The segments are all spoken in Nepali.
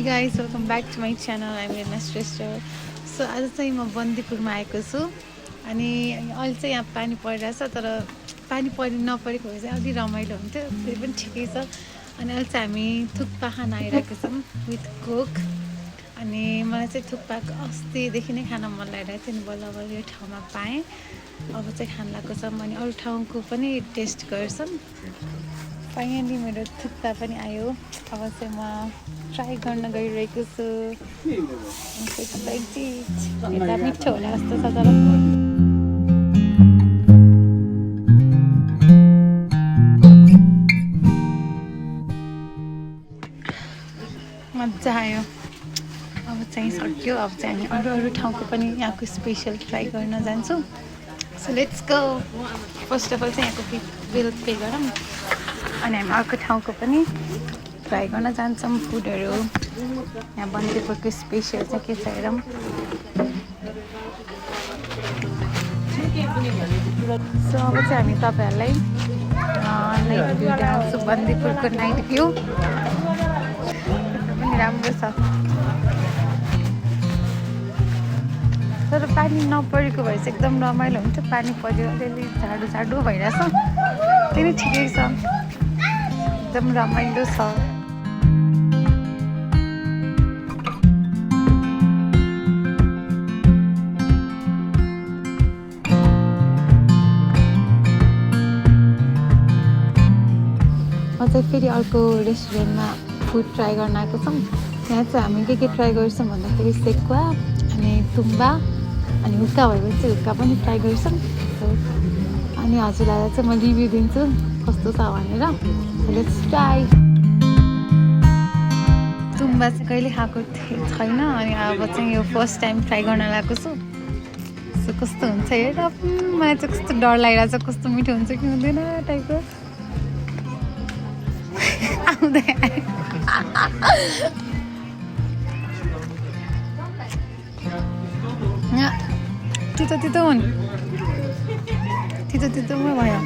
guys, welcome back to my channel. I'm Redna sister. So आज चाहिँ म बन्दीपुरमा आएको छु अनि अहिले चाहिँ यहाँ पानी परिरहेछ तर पानी नपरेको भए चाहिँ अलि रमाइलो हुन्थ्यो त्यो पनि ठिकै छ अनि अहिले चाहिँ हामी थुक्पा खान आइरहेको छौँ विथ कोक अनि मलाई चाहिँ थुक्पाको अस्तिदेखि नै खान मन लागिरहेको थियो नि बल्ल बल्ल यो ठाउँमा पाएँ अब चाहिँ खान लागेको छौँ अनि अरू ठाउँको पनि टेस्ट गर्छौँ फाइनली मेरो थुक्पा पनि आयो अब चाहिँ म ट्राई गर्न गइरहेको छु यता मिठो होला जस्तो छ तर मजा आयो अब चाहिँ सक्यो अब चाहिँ हामी अरू ठाउँको पनि यहाँको स्पेसल ट्राई गर्न जान्छौँ so let's go first of all चाहिँ यहाँको बिल पे गरौँ अनि हामी अर्को ठाउँको पनि ट्राई गर्न जान्छौँ फुडहरू यहाँ बन्दीपुरको स्पेसल चाहिँ के छ हेरौँ सो अब चाहिँ हामी तपाईँहरूलाई नाइट भ्यू देखाउँछौँ बन्दीपुरको नाइट भ्यू पनि राम्रो छ तर पानी नपरेको भए चाहिँ एकदम रमाइलो हुन्छ पानी पऱ्यो अलिअलि झाडु भइरहेछ त्यो नै ठिकै छ एकदम रमाइलो छ चाहिँ फेरि अर्को रेस्टुरेन्टमा फुड ट्राई गर्न आएको छौँ यहाँ चाहिँ हामी के ट्राई गर्छौँ भन्दाखेरि सेकुवा अनि तुम्बा अनि हुक्का भएपछि चाहिँ हुक्का पनि ट्राई गर्छौँ अनि हजुरलाई चाहिँ म रिभ्यू दिन्छु कस्तो छ भनेर लेट्स ट्राई तुम्बा चाहिँ कहिले खाएको छैन अनि अब चाहिँ यो फर्स्ट टाइम ट्राई गर्न लागेको छु सो कस्तो हुन्छ हेर मलाई चाहिँ कस्तो डर लागिरहेको छ कस्तो मिठो हुन्छ कि हुँदैन टाइपको तितो हुन् तितोमा भयो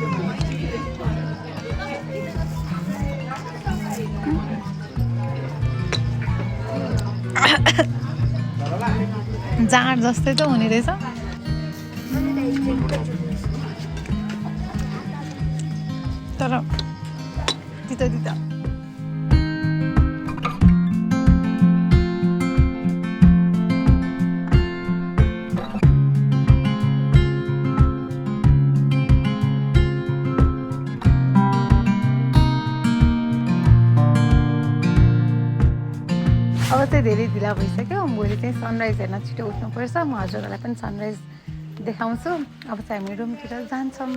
जाँड जस्तै त हुने रहेछ तर तितो अब चाहिँ धेरै ढिला भइसक्यो भोलि चाहिँ सनराइज हेर्न छिटो उठ्नुपर्छ म हजुरहरूलाई पनि सनराइज देखाउँछु अब चाहिँ हामी रुमतिर जान्छौँ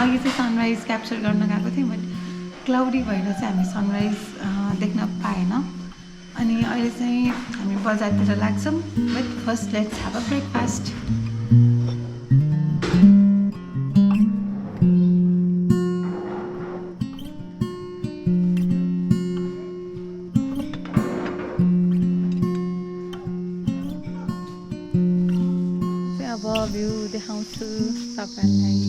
अघि चाहिँ सनराइज क्याप्चर गर्न गएको थिएँ मैले क्लाउडी भएर चाहिँ हामी सनराइज देख्न पाएन अनि अहिले चाहिँ हामी बजारतिर लाग्छौँ but first let's have a breakfast अब भ्यू देखाउँछु तपाईँलाई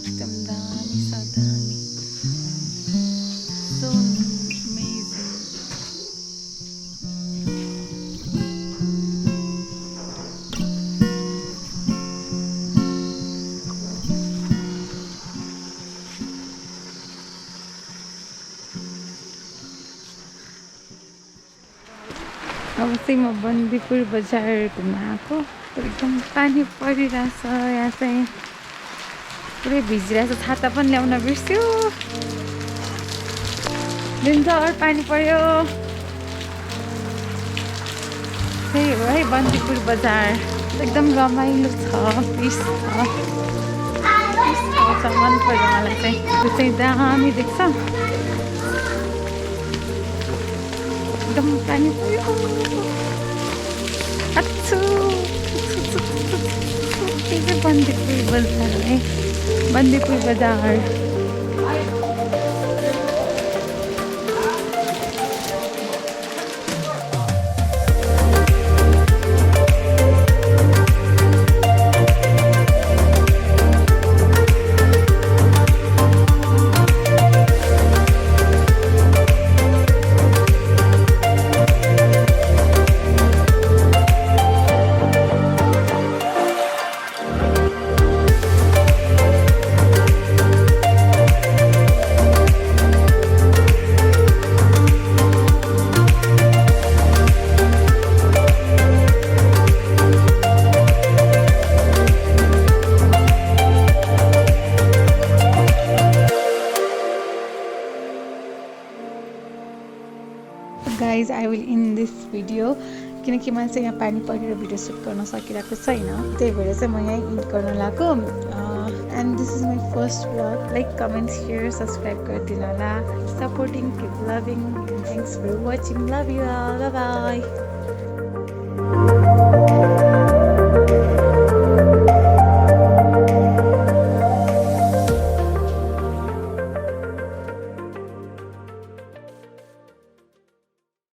एकदम दामी छ दामी सो अमेजिङ अब चाहिँ म बन्दीपुर बजार घुम्न आएको एकदम पानी परिरहेछ यहाँ चाहिँ पुरै भिजिरहेछ छाता पनि ल्याउन बिर्स्यो दिनभर पानी पर्यो त्यही हो है बन्दीपुर बजार एकदम रमाइलो छ पिस छ मन पर्यो मलाई चाहिँ त्यो चाहिँ दामी देख्छ एकदम पानी पर्यो अच्छु बन्दीपुर बजार है बन्दीपुर बजार guys I will in this video किनकि मैले चाहिँ यहाँ पानी परेर भिडियो सुट गर्न सकिरहेको छैन त्यही भएर चाहिँ म यहीँ इन्ड गर्न लागेको and this is my first blog like comment share subscribe गरिदिनु होला supporting keep loving thanks for watching love you bye by